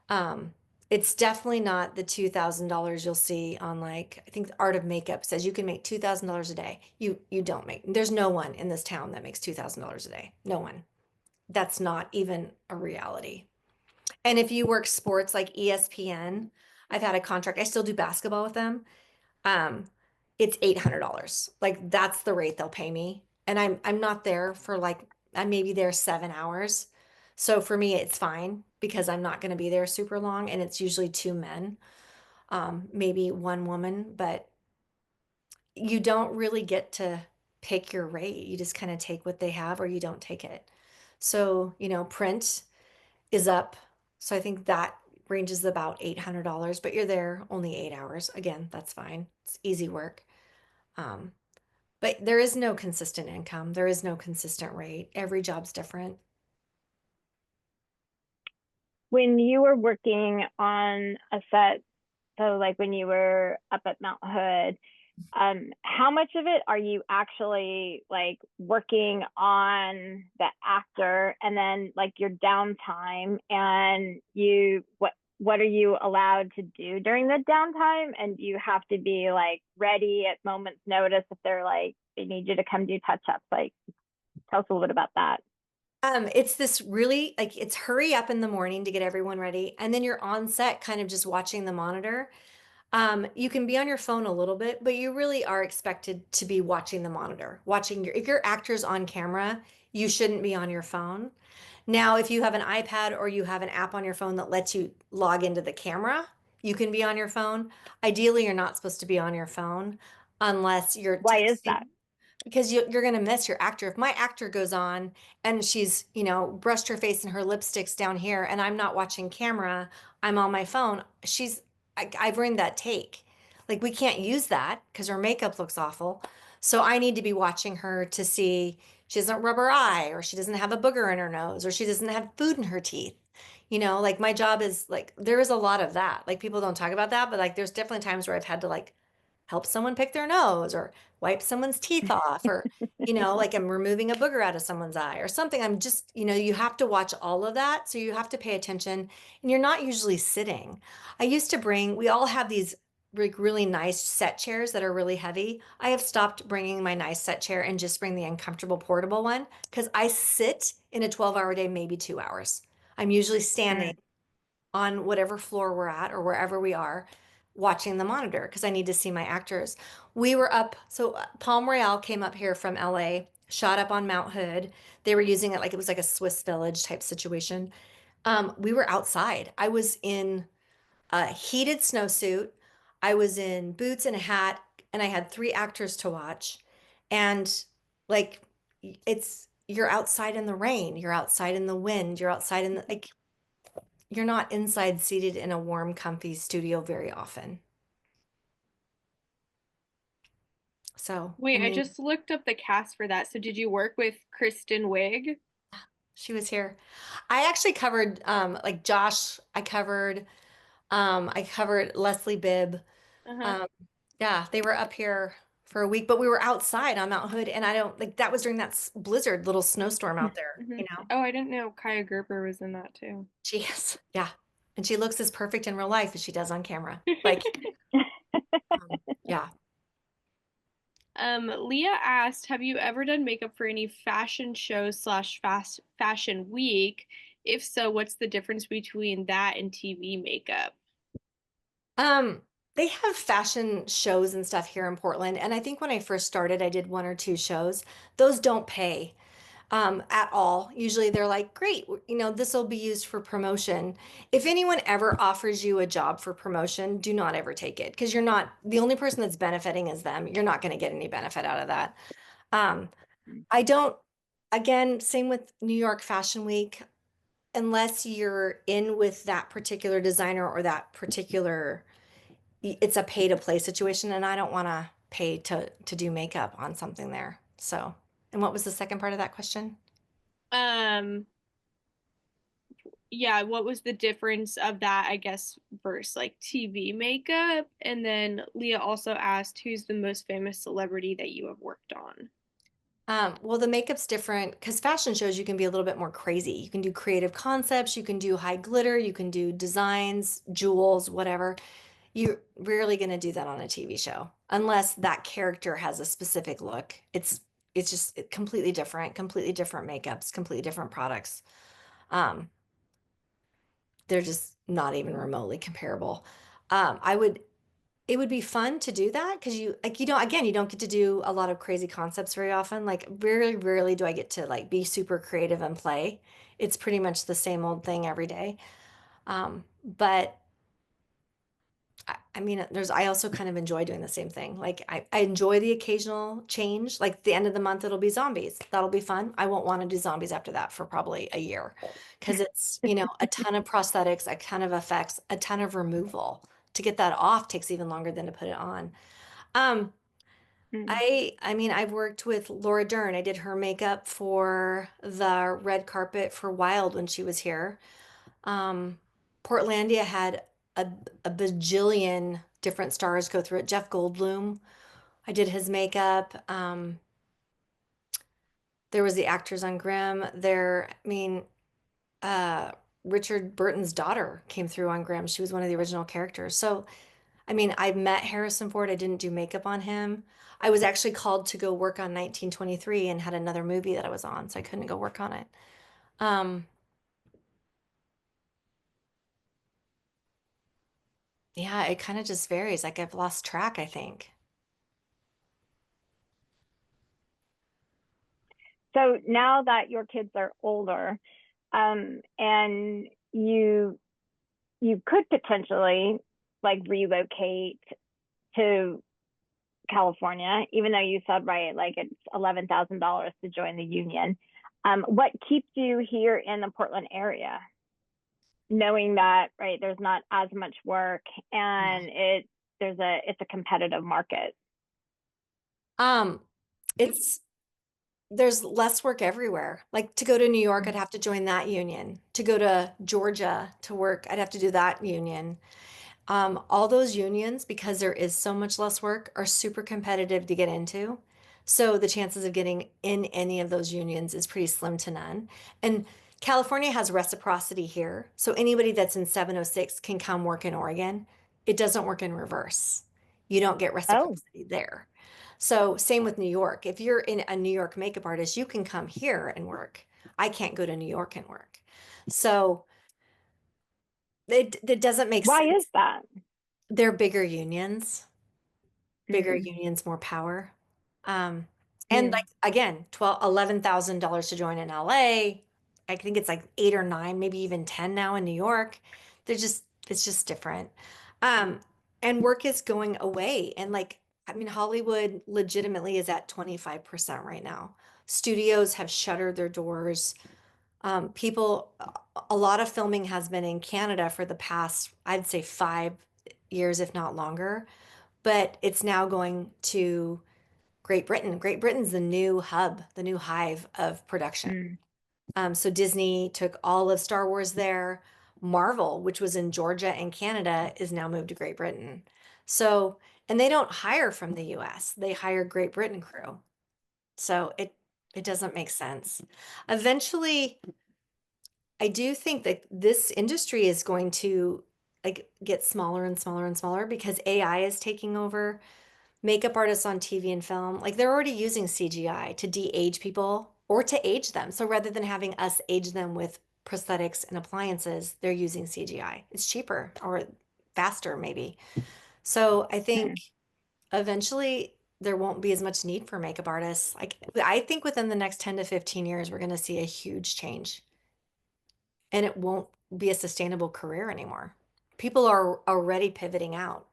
Um, it's definitely not the $2,000 you'll see on like I think the Art of Makeup says you can make $2,000 a day. You don't make. There's no one in this town that makes $2,000 a day. No one. That's not even a reality. And if you work sports like ESPN, I've had a contract. I still do basketball with them. Um, it's $800. Like that's the rate they'll pay me. And I'm not there for like I'm maybe there 7 hours. So for me, it's fine because I'm not going to be there super long, and it's usually two men, maybe one woman, but you don't really get to pick your rate. You just kind of take what they have or you don't take it. So, print is up. So I think that ranges about $800, but you're there only 8 hours. Again, that's fine. It's easy work. Um, but there is no consistent income. There is no consistent rate. Every job's different. When you were working on a set, so like when you were up at Mount Hood, how much of it are you actually like working on the actor and then like your downtime and what are you allowed to do during the downtime? And do you have to be like ready at moment's notice if they're like they need you to come do touch ups? Like tell us a little bit about that. It's this really like it's hurry up in the morning to get everyone ready, and then you're on set kind of just watching the monitor. You can be on your phone a little bit, but you really are expected to be watching the monitor, if your actor's on camera, you shouldn't be on your phone. Now, if you have an iPad or you have an app on your phone that lets you log into the camera, you can be on your phone. Ideally, you're not supposed to be on your phone unless you're Why is that? texting because you're going to miss your actor. If my actor goes on and she's, brushed her face and her lipstick's down here and I'm not watching camera, I'm on my phone, I've ruined that take. Like we can't use that because her makeup looks awful. So I need to be watching her to see she doesn't rub her eye or she doesn't have a booger in her nose or she doesn't have food in her teeth. Like my job is like there is a lot of that. Like people don't talk about that, but like there's definitely times where I've had to like help someone pick their nose or wipe someone's teeth off or like I'm removing a booger out of someone's eye or something. I'm just, you have to watch all of that. So you have to pay attention and you're not usually sitting. We all have these like really nice set chairs that are really heavy. I have stopped bringing my nice set chair and just bring the uncomfortable portable one because I sit in a 12-hour day, maybe 2 hours. I'm usually standing on whatever floor we're at or wherever we are watching the monitor because I need to see my actors. We were up, so Palm Royale came up here from LA, shot up on Mount Hood. They were using it like it was like a Swiss village type situation. We were outside. I was in a heated snowsuit. I was in boots and a hat, and I had three actors to watch. And like, you're outside in the rain, you're outside in the wind, you're outside in the, like, you're not inside seated in a warm, comfy studio very often. So, I Wait, I mean, just looked up the cast for that. So did you work with Kristen Wiig? she was here. I actually covered like Josh, I covered Leslie Bibb. Uh-huh. Um, yeah, they were up here for a week, but we were outside on Mount Hood, and I don't like that was during that blizzard, little snowstorm out there, Hmm. you know. Oh, I didn't know Kaya Gerber was in that too. She is, yeah, and she looks as perfect in real life as she does on camera. Like, yeah. Leah asked, have you ever done makeup for any fashion shows slash fast fashion week? If so, what's the difference between that and TV makeup? Um, they have fashion shows and stuff here in Portland, and I think when I first started, I did one or two shows. Those don't pay. At all. Usually they're like, great, this will be used for promotion. If anyone ever offers you a job for promotion, do not ever take it because you're not the only person that's benefiting is them. You're not going to get any benefit out of that. Um, I don't, again, same with New York Fashion Week, unless you're in with that particular designer or that particular, it's a pay to play situation, and I don't want to pay to do makeup on something there. So, and what was the second part of that question? Um, yeah, what was the difference of that, I guess, versus like TV makeup? And then Leah also asked, who's the most famous celebrity that you have worked on? Well, the makeup's different because fashion shows you can be a little bit more crazy. You can do creative concepts, you can do high glitter, you can do designs, jewels, whatever. You're rarely going to do that on a TV show unless that character has a specific look. It's just completely different makeups, completely different products. Um, they're just not even remotely comparable. I would It would be fun to do that because again, you don't get to do a lot of crazy concepts very often. Like very rarely do I get to like be super creative and play. It's pretty much the same old thing every day. But I mean, I also kind of enjoy doing the same thing. Like I enjoy the occasional change. Like the end of the month, it'll be zombies. That'll be fun. I won't want to do zombies after that for probably a year because it's, a ton of prosthetics, a ton of effects, a ton of removal. To get that off takes even longer than to put it on. Um, Mm. I mean, I've worked with Laura Dern. I did her makeup for the red carpet for Wild when she was here. Um, Portlandia had a, a bajillion different stars go through it. Jeff Goldblum, I did his makeup. There was the actors on Grimm. I mean, uh, Richard Burton's daughter came through on Grimm. She was one of the original characters. So, I mean, I met Harrison Ford. I didn't do makeup on him. I was actually called to go work on 1923 and had another movie that I was on, so I couldn't go work on it. Um, yeah, it kind of just varies. Like I've lost track, I think. So now that your kids are older, and you could potentially like relocate to California, even though you said right, like it's $11,000 to join the union. What keeps you here in the Portland area, knowing that right there's not as much work Yeah. and it's a competitive market? Um, it's there's less work everywhere. Like to go to New York, I'd have to join that union. To go to Georgia to work, I'd have to do that union. All those unions, because there is so much less work, are super competitive to get into. So the chances of getting in any of those unions is pretty slim to none. And California has reciprocity here. So anybody that's in 706 can come work in Oregon. It doesn't work in reverse. You don't get Oh, reciprocity there. So same with New York. If you're in a New York makeup artist, you can come here and work. I can't go to New York and work. So it doesn't make Why is sense. that? They're bigger unions. Bigger Mm, unions, more power. Um, and mm, like again, 12, $11,000 to join in LA. I think it's like 8 or 9, maybe even 10 now in New York. It's just different. Um, and work is going away. And like, I mean, Hollywood legitimately is at 25% right now. Studios have shuttered their doors. People, a lot of filming has been in Canada for the past, I'd say 5 years, if not longer, but it's now going to Great Britain. Great Britain's the new hub, the new hive of production. mm. So Disney took all of Star Wars there. Marvel, which was in Georgia and Canada, is now moved to Great Britain. So, and they don't hire from the US. They hire Great Britain crew. So it doesn't make sense. Eventually, I do think that this industry is going to like get smaller and smaller and smaller because AI is taking over. Makeup artists on TV and film, like they're already using CGI to de-age people or to age them. So rather than having us age them with prosthetics and appliances, they're using CGI. It's cheaper or faster, maybe. So I think Hmm. eventually there won't be as much need for makeup artists. Like I think within the next 10 to 15 years, we're going to see a huge change and it won't be a sustainable career anymore. People are already pivoting out.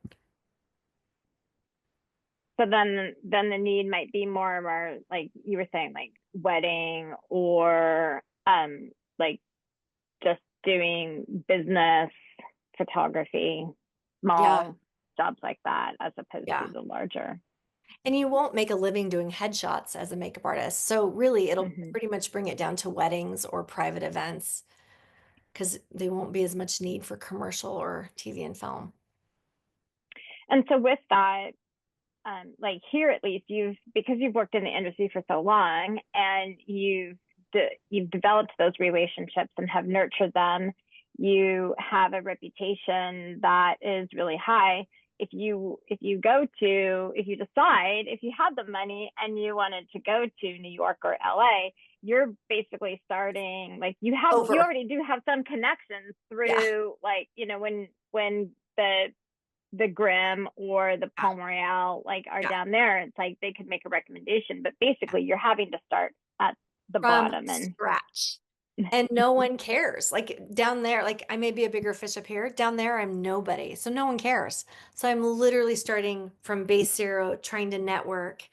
So then the need might be more and more like you were saying, like wedding or like just doing business photography, Yeah. small jobs like that, as opposed to Yeah. the larger. And you won't make a living doing headshots as a makeup artist. So really, it'll Hmm. pretty much bring it down to weddings or private events because they won't be as much need for commercial or TV and film. And so with that, like here at least you've because you've worked in the industry for so long and you've developed those relationships and have nurtured them. You have a reputation that is really high. If you decide if you had the money and you wanted to go to New York or LA, you're basically starting like you Over. already do have some connections Yeah. through like when the Grim or the Yeah. Palm Royale like are Yeah. down there, it's like they could make a recommendation, but Yeah. basically you're having to start at the From bottom and scratch. And no one cares. Like down there, like I may be a bigger fish up here. Down there, I'm nobody. So no one cares. So I'm literally starting from base zero, trying to network,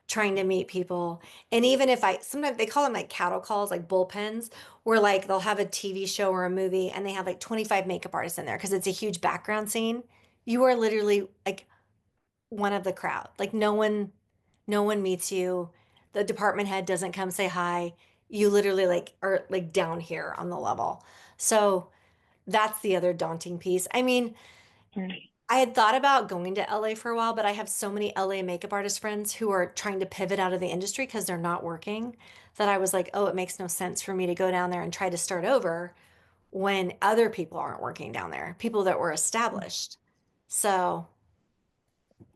trying to meet people. And even if sometimes they call them like cattle calls, like bullpens, where like they'll have a TV show or a movie and they have like 25 makeup artists in there because it's a huge background scene. You are literally like one of the crowd. Like no one meets you. The department head doesn't come say hi. You literally like are like down here on the level. So that's the other daunting piece. I mean, I had thought about going to LA for a while, but I have so many LA makeup artist friends who are trying to pivot out of the industry because they're not working that I was like, oh, it makes no sense for me to go down there and try to start over when other people aren't working down there, people that were established. So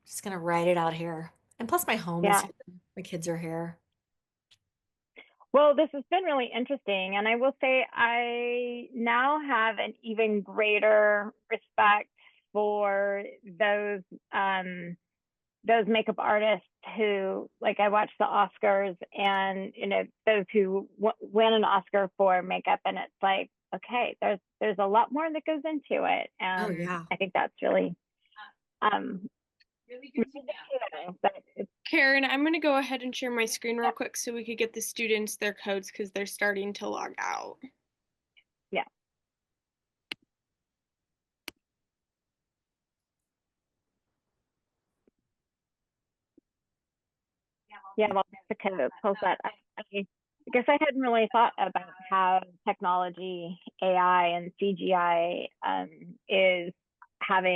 just gonna write it out here. And plus my home is yeah. here. My kids are here. Well, this has been really interesting, and I will say I now have an even greater respect for those makeup artists who like I watch the Oscars and those who win an Oscar for makeup, and it's like okay, there's a lot more that goes into it, Oh and yeah. I think that's really um really good to know that it's Karen, I'm going to go ahead and share my screen real quick so we could get the students their codes because they're starting to log out. yeah. Yeah, well, to kind of post that, I guess I hadn't really thought about how technology, AI, and CGI is having